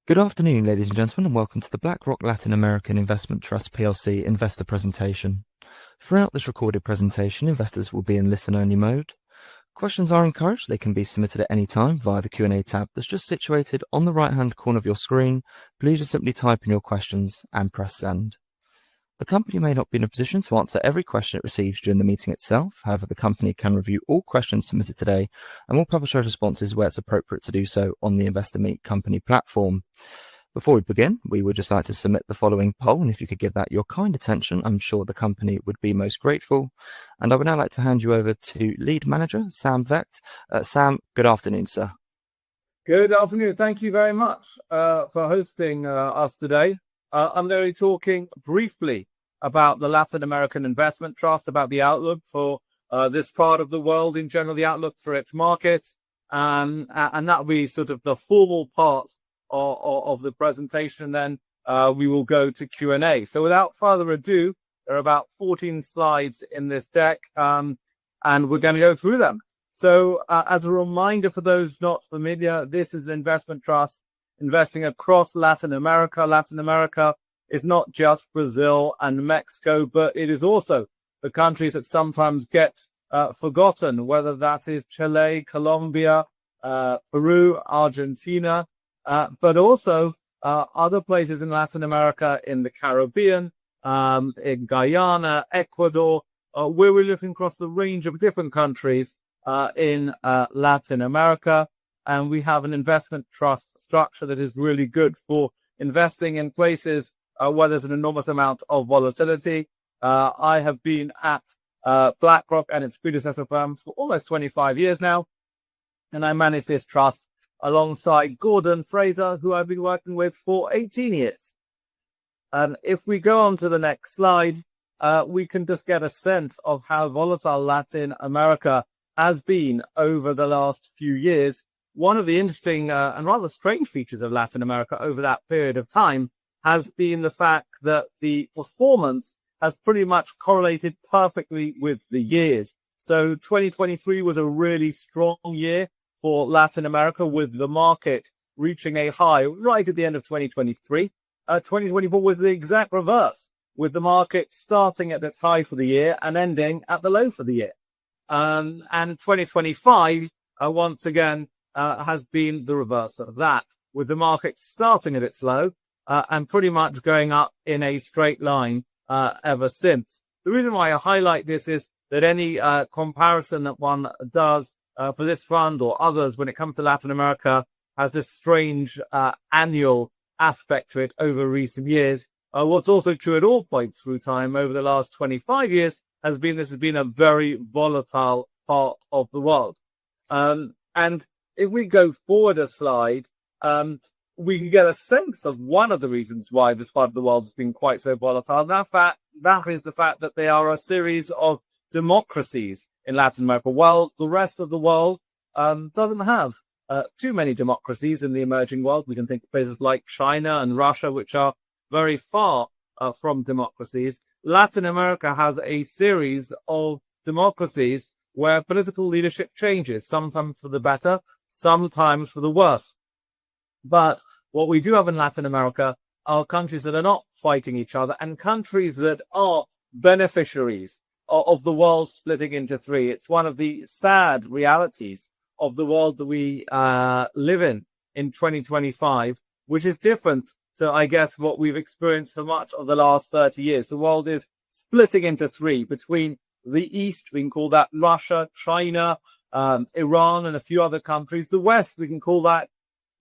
Good afternoon, ladies and gentlemen, and welcome to the BlackRock Latin American Investment Trust PLC investor presentation. Throughout this recorded presentation, investors will be in listen-only mode. Questions are encouraged. They can be submitted at any time via the Q&A tab that's just situated on the right-hand corner of your screen. Please just simply type in your questions and press send. The company may not be in a position to answer every question it receives during the meeting itself. However, the company can review all questions submitted today and will publish those responses where it's appropriate to do so on the Investor Meet Company platform. Before we begin, we would just like to submit the following poll, and if you could give that your kind attention, I'm sure the company would be most grateful. And I would now like to hand you over to Lead Manager, Sam Vecht. Sam, good afternoon, sir. Good afternoon. Thank you very much for hosting us today. I'm going to be talking briefly about the Latin American Investment Trust, about the outlook for this part of the world in general, the outlook for its market, and that will be sort of the formal part of the presentation. Then we will go to Q&A. So without further ado, there are about 14 slides in this deck, and we're going to go through them. So as a reminder for those not familiar, this is an investment trust investing across Latin America. Latin America is not just Brazil and Mexico, but it is also the countries that sometimes get forgotten, whether that is Chile, Colombia, Peru, Argentina, but also other places in Latin America, in the Caribbean, in Guyana, Ecuador, where we're looking across the range of different countries in Latin America. And we have an investment trust structure that is really good for investing in places where there's an enormous amount of volatility. I have been at BlackRock and its predecessor firms for almost 25 years now, and I manage this trust alongside Gordon Fraser, who I've been working with for 18 years. And if we go on to the next slide, we can just get a sense of how volatile Latin America has been over the last few years. One of the interesting and rather strange features of Latin America over that period of time has been the fact that the performance has pretty much correlated perfectly with the years. So 2023 was a really strong year for Latin America, with the market reaching a high right at the end of 2023. 2024 was the exact reverse, with the market starting at its high for the year and ending at the low for the year. And 2025, once again, has been the reverse of that, with the market starting at its low and pretty much going up in a straight line ever since. The reason why I highlight this is that any comparison that one does for this fund or others when it comes to Latin America has this strange annual aspect to it over recent years. What's also true at all points through time over the last 25 years has been this has been a very volatile part of the world. And if we go forward a slide, we can get a sense of one of the reasons why this part of the world has been quite so volatile. That is the fact that they are a series of democracies in Latin America. While the rest of the world doesn't have too many democracies in the emerging world. We can think of places like China and Russia, which are very far from democracies. Latin America has a series of democracies where political leadership changes, sometimes for the better, sometimes for the worse. But what we do have in Latin America are countries that are not fighting each other and countries that are beneficiaries of the world splitting into three. It's one of the sad realities of the world that we live in 2025, which is different to, I guess, what we've experienced for much of the last 30 years. The world is splitting into three between the East, we can call that Russia, China, Iran, and a few other countries. The West, we can call that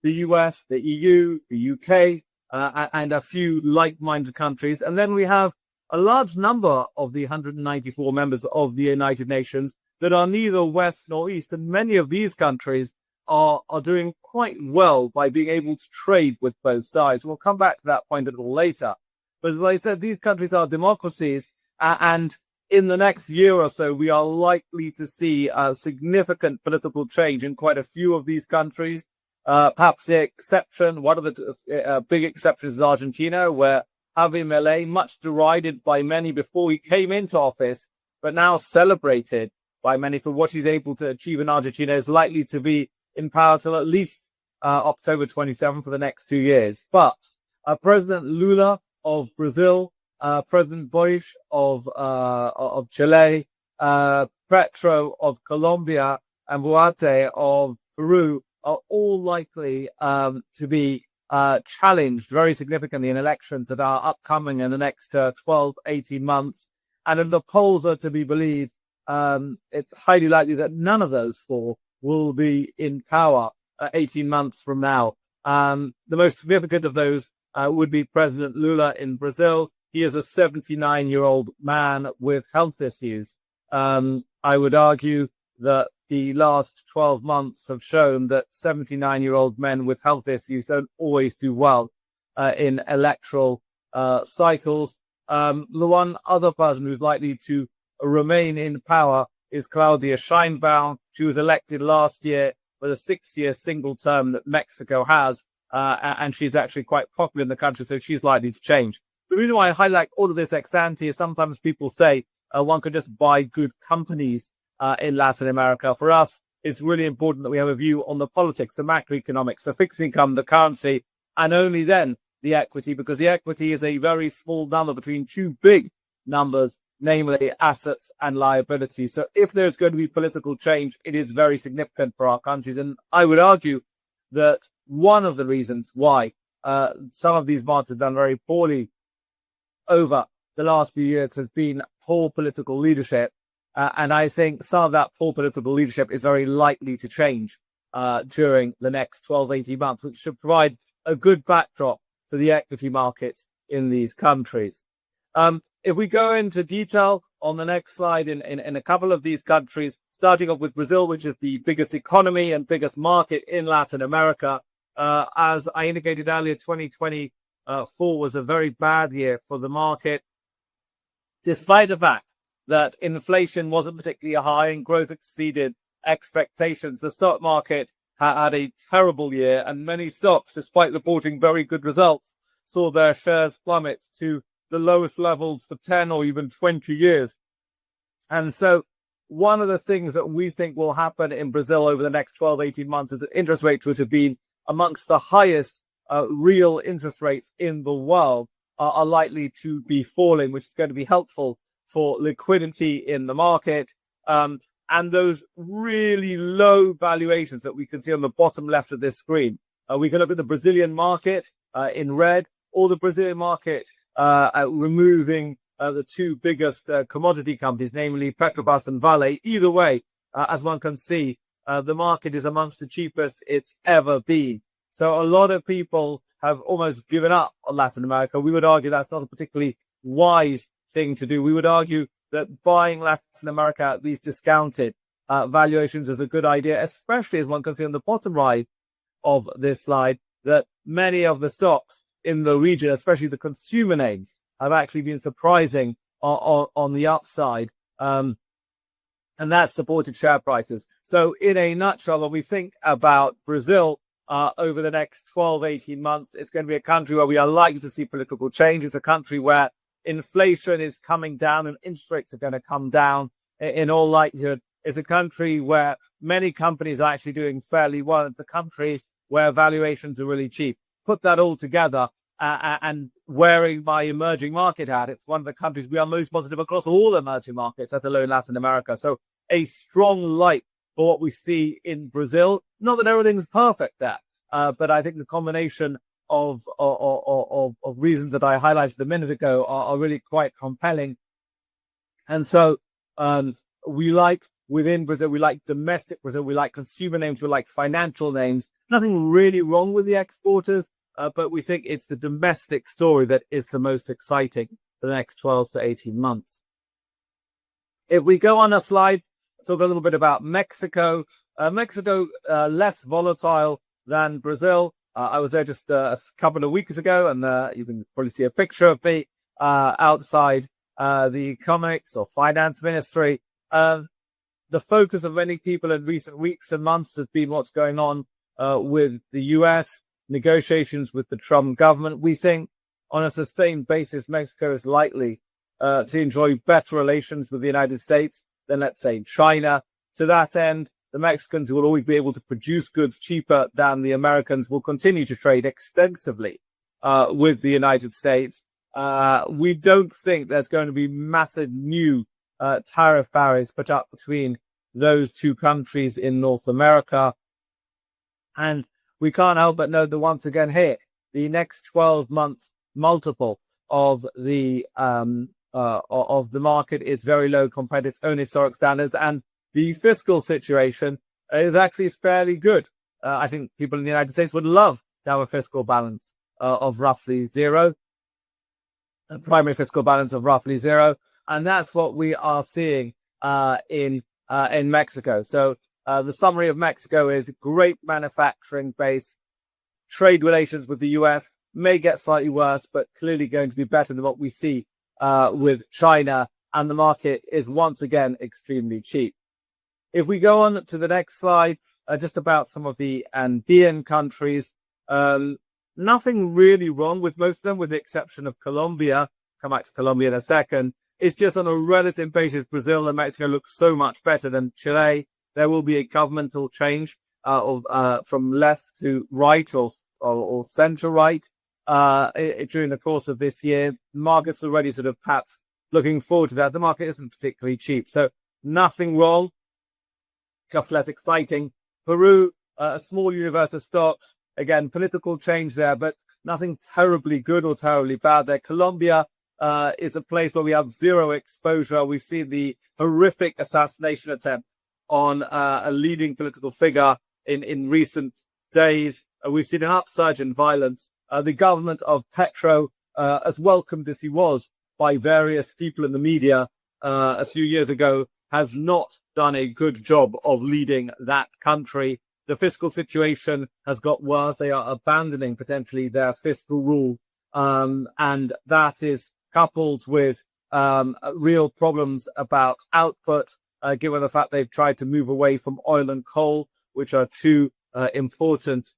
the US, the EU, the UK, and a few like-minded countries. And then we have a large number of the 194 members of the United Nations that are neither West nor East. And many of these countries are doing quite well by being able to trade with both sides. We'll come back to that point a little later. But as I said, these countries are democracies, and in the next year or so, we are likely to see a significant political change in quite a few of these countries. Perhaps the exception, one of the big exceptions is Argentina, where Javier Milei, much derided by many before he came into office, but now celebrated by many for what he's able to achieve in Argentina, is likely to be in power till at least October 27 for the next 2 years. But President Lula of Brazil, President Boric of Chile, Petro of Colombia, and Duarte of Peru are all likely to be challenged very significantly in elections that are upcoming in the next 12, 18 months. And if the polls are to be believed, it's highly likely that none of those four will be in power 18 months from now. The most significant of those would be President Lula in Brazil. He is a 79-year-old man with health issues. I would argue that the last 12 months have shown that 79-year-old men with health issues don't always do well in electoral cycles. The one other person who's likely to remain in power is Claudia Sheinbaum. She was elected last year for the 6-year single term that Mexico has, and she's actually quite popular in the country, so she's likely to change. The reason why I highlight all of this ex ante is sometimes people say one could just buy good companies in Latin America. For us, it's really important that we have a view on the politics, the macroeconomics, the fixed income, the currency, and only then the equity, because the equity is a very small number between two big numbers, namely assets and liabilities. So if there's going to be political change, it is very significant for our countries. And I would argue that one of the reasons why some of these markets have done very poorly over the last few years has been poor political leadership. And I think some of that poor political leadership is very likely to change during the next 12, 18 months, which should provide a good backdrop for the equity markets in these countries. If we go into detail on the next slide in a couple of these countries, starting off with Brazil, which is the biggest economy and biggest market in Latin America. As I indicated earlier, 2024 was a very bad year for the market, despite the fact that inflation wasn't particularly high and growth exceeded expectations. The stock market had a terrible year, and many stocks, despite reporting very good results, saw their shares plummet to the lowest levels for 10 or even 20 years. And so one of the things that we think will happen in Brazil over the next 12, 18 months is that interest rates, which have been amongst the highest real interest rates in the world, are likely to be falling, which is going to be helpful for liquidity in the market. And those really low valuations that we can see on the bottom left of this screen. We can look at the Brazilian market in red, or the Brazilian market removing the two biggest commodity companies, namely Petrobras and Vale. Either way, as one can see, the market is amongst the cheapest it's ever been. So a lot of people have almost given up on Latin America. We would argue that's not a particularly wise thing to do. We would argue that buying Latin America at these discounted valuations is a good idea, especially as one can see on the bottom right of this slide, that many of the stocks in the region, especially the consumer names, have actually been surprising on the upside. And that's supported share prices. So in a nutshell, when we think about Brazil over the next 12, 18 months, it's going to be a country where we are likely to see political change. It's a country where inflation is coming down and interest rates are going to come down in all likelihood. It's a country where many companies are actually doing fairly well. It's a country where valuations are really cheap. Put that all together, and wearing my emerging market hat, it's one of the countries we are most positive across all emerging markets, let alone Latin America. So a strong light for what we see in Brazil. Not that everything's perfect there, but I think the combination of reasons that I highlighted a minute ago are really quite compelling. And so we like within Brazil, we like domestic Brazil, we like consumer names, we like financial names. Nothing really wrong with the exporters, but we think it's the domestic story that is the most exciting for the next 12 to 18 months. If we go on a slide, talk a little bit about Mexico. Mexico, less volatile than Brazil. I was there just a couple of weeks ago, and you can probably see a picture of me outside the economics or finance ministry. The focus of many people in recent weeks and months has been what's going on with the US, negotiations with the Trump government. We think on a sustained basis, Mexico is likely to enjoy better relations with the United States than, let's say, China. To that end, the Mexicans, who will always be able to produce goods cheaper than the Americans, will continue to trade extensively with the United States. We don't think there's going to be massive new tariff barriers put up between those two countries in North America. And we can't help but note that once again here, the next 12-month multiple of the market is very low compared to its own historic standards, and the fiscal situation is actually fairly good. I think people in the United States would love to have a fiscal balance of roughly zero, a primary fiscal balance of roughly zero, and that's what we are seeing in Mexico. So the summary of Mexico is great manufacturing base. Trade relations with the US may get slightly worse, but clearly going to be better than what we see with China, and the market is once again extremely cheap. If we go on to the next slide, just about some of the Andean countries, nothing really wrong with most of them, with the exception of Colombia. Come back to Colombia in a second. It's just on a relative basis, Brazil and Mexico look so much better than Chile. There will be a governmental change from left to right or centre right during the course of this year. Markets already sort of perhaps looking forward to that. The market isn't particularly cheap, so nothing wrong, just less exciting. Peru, a small universe of stocks. Again, political change there, but nothing terribly good or terribly bad there. Colombia is a place where we have zero exposure. We've seen the horrific assassination attempt on a leading political figure in recent days. We've seen an upsurge in violence. The government of Petro, as welcomed as he was by various people in the media a few years ago, has not done a good job of leading that country. The fiscal situation has got worse. They are abandoning potentially their fiscal rule. And that is coupled with real problems about output, given the fact they've tried to move away from oil and coal, which are two important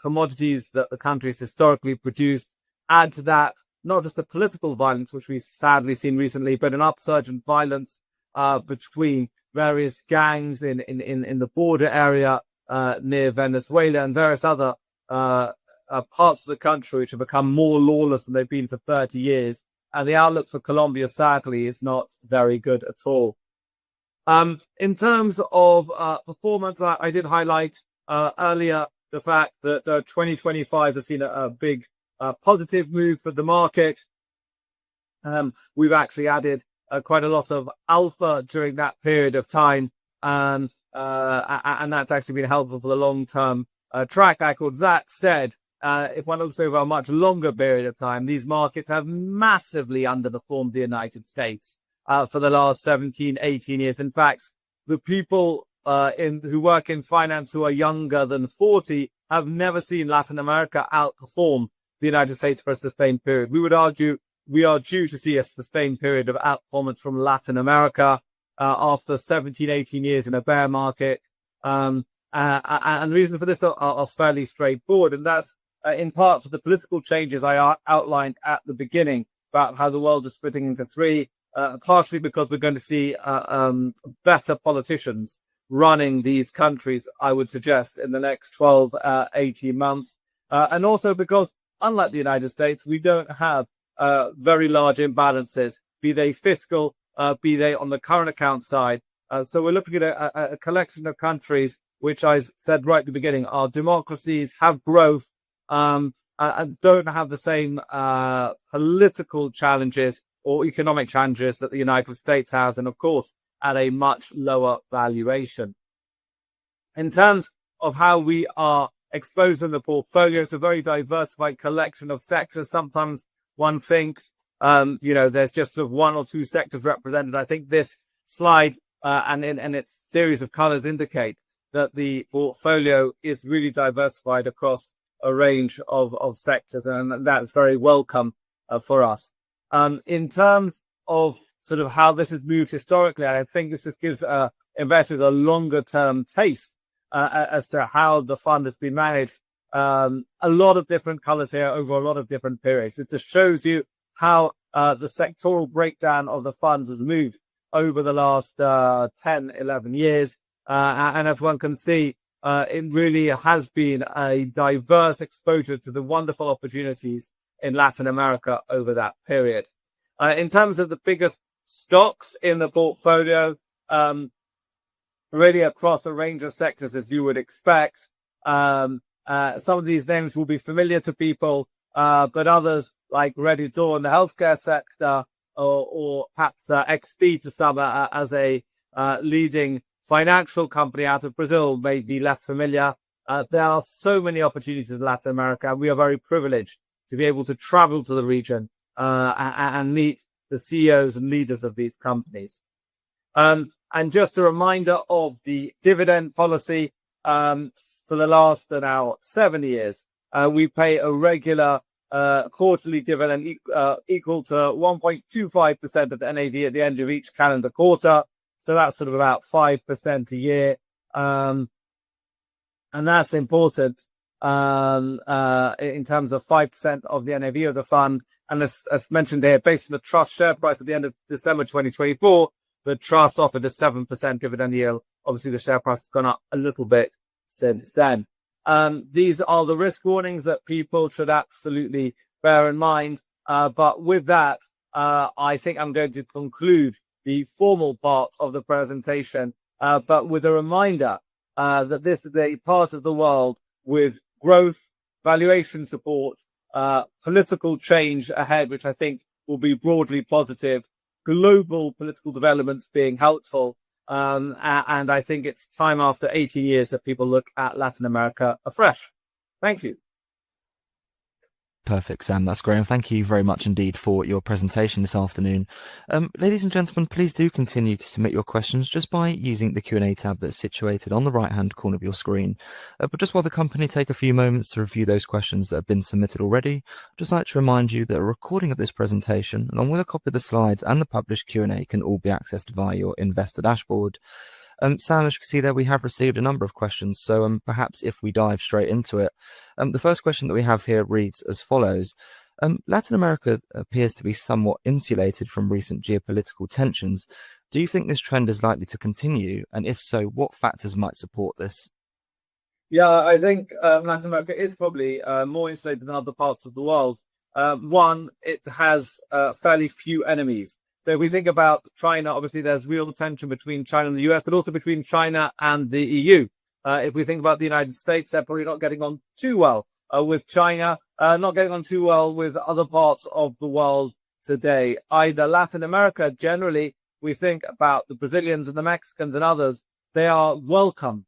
commodities that the country has historically produced. Add to that, not just the political violence, which we've sadly seen recently, but an upsurge in violence between various gangs in the border area near Venezuela and various other parts of the country which have become more lawless than they've been for 30 years. And the outlook for Colombia, sadly, is not very good at all. In terms of performance, I did highlight earlier the fact that 2025 has seen a big positive move for the market. We've actually added quite a lot of alpha during that period of time, and that's actually been helpful for the long-term track record. That said, if one looks over a much longer period of time, these markets have massively underperformed the United States for the last 17, 18 years. In fact, the people who work in finance who are younger than 40 have never seen Latin America outperform the United States for a sustained period. We would argue we are due to see a sustained period of outperformance from Latin America after 17, 18 years in a bear market. And the reasons for this are fairly straightforward, and that's in part for the political changes I outlined at the beginning about how the world is splitting into three, partially because we're going to see better politicians running these countries, I would suggest, in the next 12, 18 months. And also because, unlike the United States, we don't have very large imbalances, be they fiscal, be they on the current account side. So we're looking at a collection of countries which I said right at the beginning are democracies, have growth, and don't have the same political challenges or economic challenges that the United States has, and of course, at a much lower valuation. In terms of how we are exposed in the portfolio, it's a very diversified collection of sectors. Sometimes one thinks, there's just sort of one or two sectors represented. I think this slide and its series of colors indicate that the portfolio is really diversified across a range of sectors, and that's very welcome for us. In terms of sort of how this has moved historically, I think this just gives investors a longer term taste as to how the fund has been managed. A lot of different colors here over a lot of different periods. It just shows you how the sectoral breakdown of the funds has moved over the last 10, 11 years. And as one can see, it really has been a diverse exposure to the wonderful opportunities in Latin America over that period. In terms of the biggest stocks in the portfolio, really across a range of sectors, as you would expect. Some of these names will be familiar to people, but others like Redditor in the healthcare sector, or perhaps XP to some as a leading financial company out of Brazil may be less familiar. There are so many opportunities in Latin America, and we are very privileged to be able to travel to the region and meet the CEOs and leaders of these companies. And just a reminder of the dividend policy, for the last now 7 years, we pay a regular quarterly dividend equal to 1.25% of the NAV at the end of each calendar quarter. So that's sort of about 5% a year. And that's important in terms of 5% of the NAV of the fund. And as mentioned here, based on the trust share price at the end of December 2024, the trust offered a 7% dividend yield. Obviously, the share price has gone up a little bit since then. These are the risk warnings that people should absolutely bear in mind. But with that, I think I'm going to conclude the formal part of the presentation, but with a reminder that this is a part of the world with growth, valuation support, political change ahead, which I think will be broadly positive, global political developments being helpful. And I think it's time after 80 years that people look at Latin America afresh. Thank you. Perfect, Sam. That's great. And thank you very much indeed for your presentation this afternoon. Ladies and gentlemen, please do continue to submit your questions just by using the Q&A tab that's situated on the right-hand corner of your screen. But just while the company take a few moments to review those questions that have been submitted already, I'd just like to remind you that a recording of this presentation, along with a copy of the slides and the published Q&A, can all be accessed via your investor dashboard. Sam, as you can see there, we have received a number of questions, so perhaps if we dive straight into it. The first question that we have here reads as follows. Latin America appears to be somewhat insulated from recent geopolitical tensions. Do you think this trend is likely to continue? And if so, what factors might support this? Yeah, I think Latin America is probably more insulated than other parts of the world. One, it has fairly few enemies. So if we think about China, obviously there's real tension between China and the US, but also between China and the EU. If we think about the United States, they're probably not getting on too well with China, not getting on too well with other parts of the world today. Either Latin America, generally, we think about the Brazilians and the Mexicans and others, they are welcomed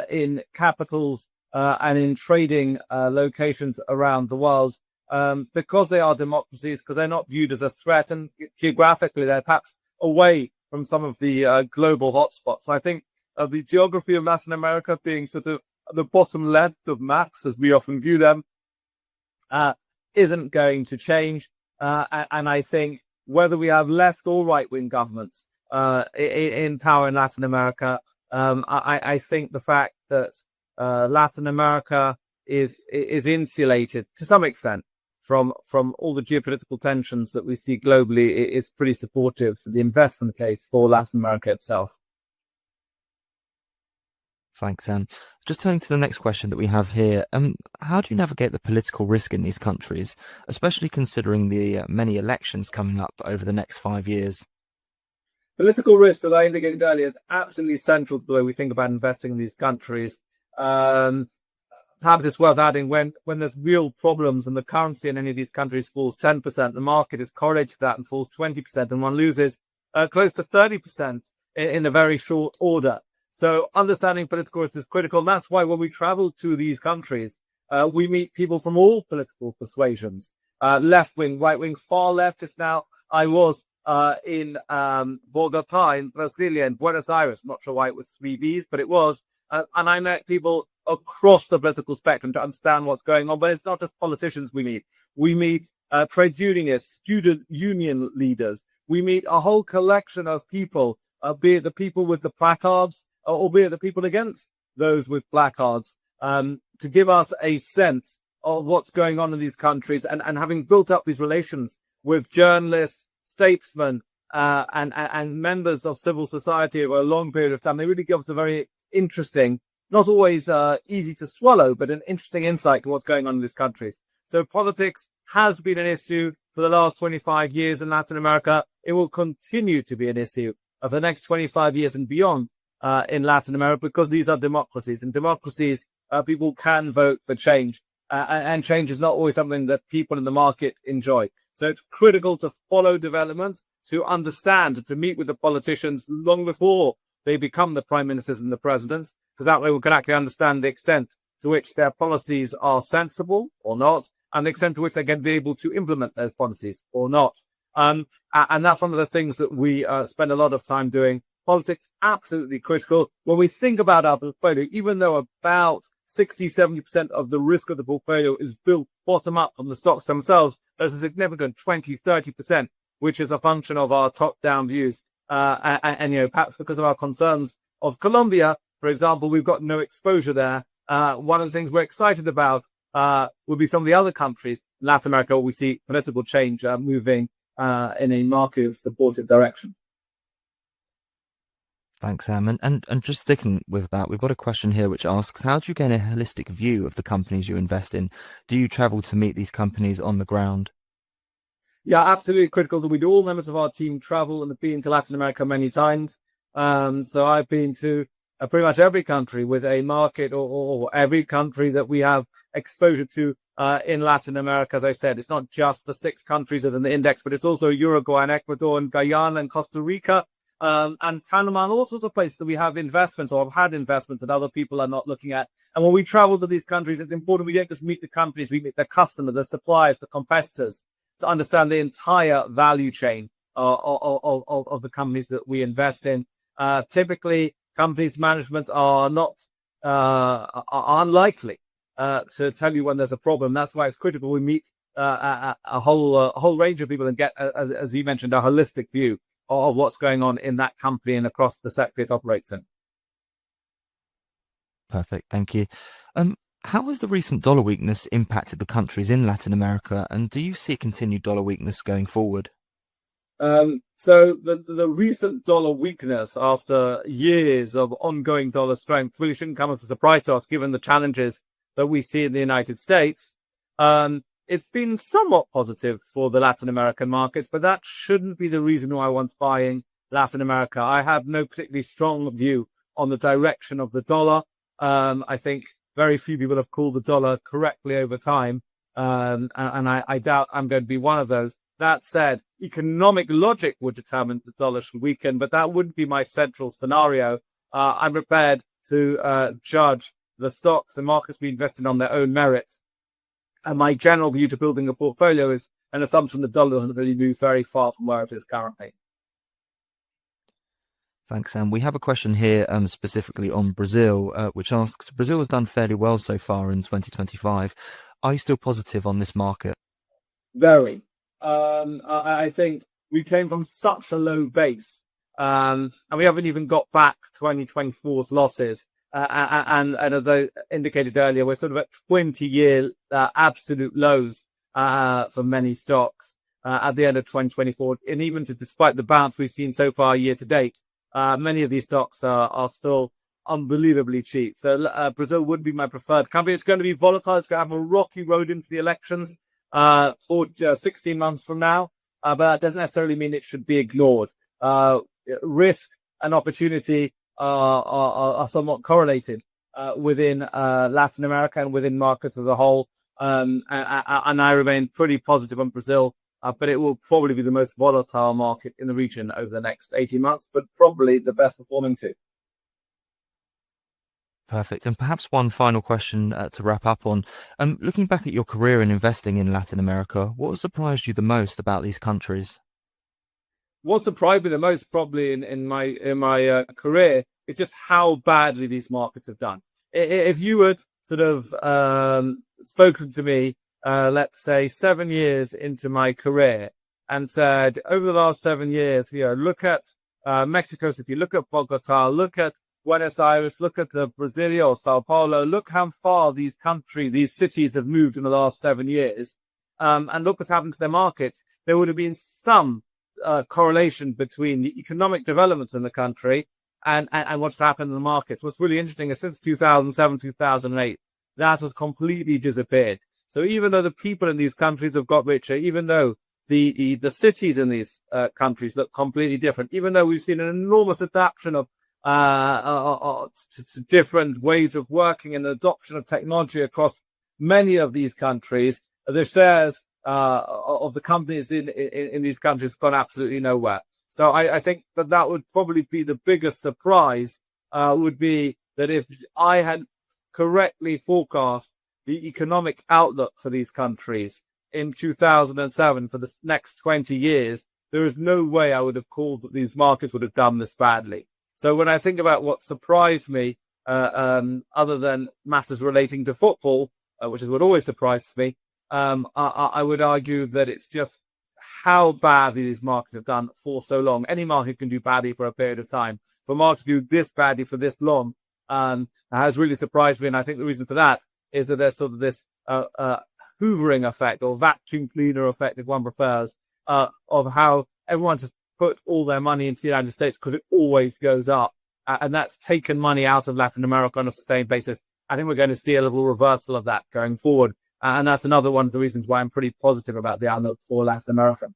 in capitals and in trading locations around the world. Because they are democracies, because they're not viewed as a threat, and geographically they're perhaps away from some of the global hotspots. I think the geography of Latin America being sort of at the bottom left of maps, as we often view them, isn't going to change. And I think whether we have left or right-wing governments in power in Latin America, I think the fact that Latin America is insulated to some extent from all the geopolitical tensions that we see globally is pretty supportive for the investment case for Latin America itself. Thanks, Sam. Just turning to the next question that we have here. How do you navigate the political risk in these countries, especially considering the many elections coming up over the next 5 years? Political risk, as I indicated earlier, is absolutely central to the way we think about investing in these countries. Perhaps it's worth adding when there's real problems and the currency in any of these countries falls 10%, the market is correlated to that and falls 20%, and one loses close to 30% in a very short order. So understanding political risk is critical. And that's why when we travel to these countries, we meet people from all political persuasions, left wing, right wing, far leftist. Now, I was in Bogota in Brasilia, in Buenos Aires. I'm not sure why it was 3 Bs, but it was. And I met people across the political spectrum to understand what's going on. But it's not just politicians we meet. We meet trade unionists, student union leaders. We meet a whole collection of people, be it the people with the placards, or be it the people against those with placards, to give us a sense of what's going on in these countries. And having built up these relations with journalists, statesmen, and members of civil society over a long period of time. They really give us a very interesting, not always easy to swallow, but an interesting insight to what's going on in these countries. So politics has been an issue for the last 25 years in Latin America. It will continue to be an issue of the next 25 years and beyond in Latin America, because these are democracies. And democracies, people can vote for change. And change is not always something that people in the market enjoy. So it's critical to follow development, to understand, to meet with the politicians long before they become the prime ministers and the presidents, because that way we can actually understand the extent to which their policies are sensible or not, and the extent to which they can be able to implement those policies or not. And that's one of the things that we spend a lot of time doing. Politics, absolutely critical. When we think about our portfolio, even though about 60-70% of the risk of the portfolio is built bottom up from the stocks themselves, there's a significant 20-30%, which is a function of our top-down views. And perhaps because of our concerns of Colombia, for example, we've got no exposure there. One of the things we're excited about will be some of the other countries in Latin America where we see political change moving in a market supportive direction. Thanks, Sam. And just sticking with that, we've got a question here which asks, how do you gain a holistic view of the companies you invest in? Do you travel to meet these companies on the ground? Yeah, absolutely critical that we do. All members of our team travel and have been to Latin America many times. So I've been to pretty much every country with a market or every country that we have exposure to in Latin America. As I said, it's not just the 6 countries that are in the index, but it's also Uruguay and Ecuador and Guyana and Costa Rica. And Panama and all sorts of places that we have investments or have had investments that other people are not looking at. And when we travel to these countries, it's important we don't just meet the companies, we meet the customers, the suppliers, the competitors, to understand the entire value chain of the companies that we invest in. Typically, companies' managements are not are unlikely to tell you when there's a problem. That's why it's critical we meet a whole range of people and get, as you mentioned, a holistic view of what's going on in that company and across the sector it operates in. Perfect, thank you. How has the recent dollar weakness impacted the countries in Latin America, and do you see continued dollar weakness going forward? So the recent dollar weakness after years of ongoing dollar strength really shouldn't come as a surprise to us, given the challenges that we see in the United States. It's been somewhat positive for the Latin American markets, but that shouldn't be the reason why one's buying Latin America. I have no particularly strong view on the direction of the dollar. I think very few people have called the dollar correctly over time, and I doubt I'm going to be one of those. That said, economic logic would determine the dollar should weaken, but that wouldn't be my central scenario. I'm prepared to judge the stocks and markets we invest in on their own merits. And my general view to building a portfolio is an assumption the dollar doesn't really move very far from where it is currently. Thanks, Sam. We have a question here specifically on Brazil, which asks, Brazil has done fairly well so far in 2025. Are you still positive on this market? Very. I think we came from such a low base, and we haven't even got back 2024's losses. And as I indicated earlier, we're sort of at 20-year absolute lows for many stocks at the end of 2024. And even despite the bounce we've seen so far year to date, many of these stocks are still unbelievably cheap. So Brazil would be my preferred company. It's going to be volatile. It's going to have a rocky road into the elections for 16 months from now. But that doesn't necessarily mean it should be ignored. Risk and opportunity are somewhat correlated within Latin America and within markets as a whole. And I remain pretty positive on Brazil, but it will probably be the most volatile market in the region over the next 18 months, but probably the best performing too. Perfect. And perhaps one final question to wrap up on. Looking back at your career in investing in Latin America, what surprised you the most about these countries? What surprised me the most, probably in my career, is just how badly these markets have done. If you had sort of spoken to me, let's say 7 years into my career, and said, over the last 7 years, look at Mexico City, look at Bogota, look at Buenos Aires, look at the Brasilia or Sao Paulo, look how far these cities have moved in the last 7 years, and look what's happened to their markets, there would have been some correlation between the economic developments in the country and what's happened in the markets. What's really interesting is since 2007, 2008, that has completely disappeared. So even though the people in these countries have got richer, even though the cities in these countries look completely different, even though we've seen an enormous adaptation of to different ways of working and adoption of technology across many of these countries, the shares of the companies in these countries have gone absolutely nowhere. So I think that would probably be the biggest surprise, would be that if I had correctly forecast the economic outlook for these countries in 2007 for the next 20 years, there is no way I would have called that these markets would have done this badly. So when I think about what surprised me, other than matters relating to football, which is what always surprises me, I would argue that it's just how badly these markets have done for so long. Any market can do badly for a period of time. For markets to do this badly for this long has really surprised me. And I think the reason for that is that there's sort of this hoovering effect or vacuum cleaner effect, if one prefers, of how everyone just put all their money into the United States because it always goes up. And that's taken money out of Latin America on a sustained basis. I think we're going to see a little reversal of that going forward. And that's another one of the reasons why I'm pretty positive about the outlook for Latin America.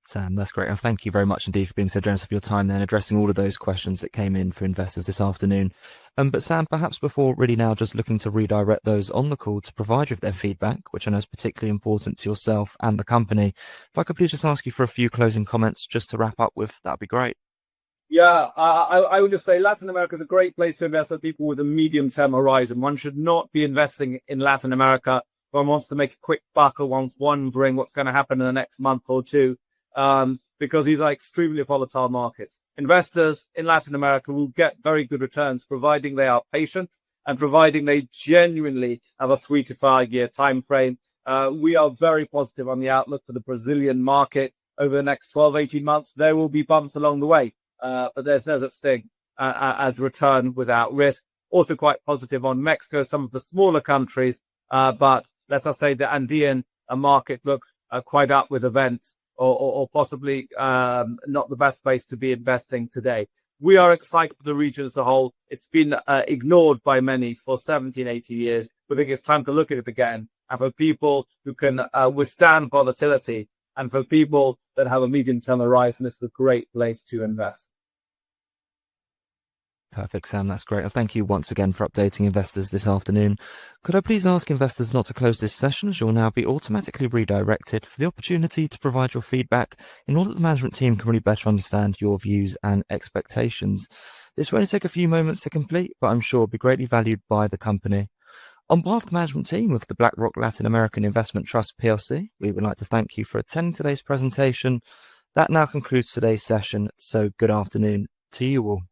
Sam, that's great. And thank you very much indeed for being so generous of your time then, addressing all of those questions that came in for investors this afternoon. But Sam, perhaps before really now just looking to redirect those on the call to provide you with their feedback, which I know is particularly important to yourself and the company, if I could please just ask you for a few closing comments just to wrap up with, that'd be great. Yeah, I would just say Latin America is a great place to invest for people with a medium-term horizon. One should not be investing in Latin America if one wants to make a quick buck or one's wondering what's going to happen in the next month or two, because these are extremely volatile markets. Investors in Latin America will get very good returns, providing they are patient and providing they genuinely have a 3 to 5 year time frame. We are very positive on the outlook for the Brazilian market over the next 12, 18 months. There will be bumps along the way. But there's no such thing as return without risk. Also quite positive on Mexico, some of the smaller countries, but let us say the Andean market look quite up with events or possibly not the best place to be investing today. We are excited for the region as a whole. It's been ignored by many for 17, 18 years. We think it's time to look at it again. And for people who can withstand volatility and for people that have a medium-term horizon, this is a great place to invest. Perfect, Sam. That's great. And thank you once again for updating investors this afternoon. Could I please ask investors not to close this session, as you'll now be automatically redirected for the opportunity to provide your feedback in order that the management team can really better understand your views and expectations. This will only take a few moments to complete, but I'm sure will be greatly valued by the company. On behalf of the management team of the BlackRock Latin American Investment Trust PLC, we would like to thank you for attending today's presentation. That now concludes today's session, so good afternoon to you all.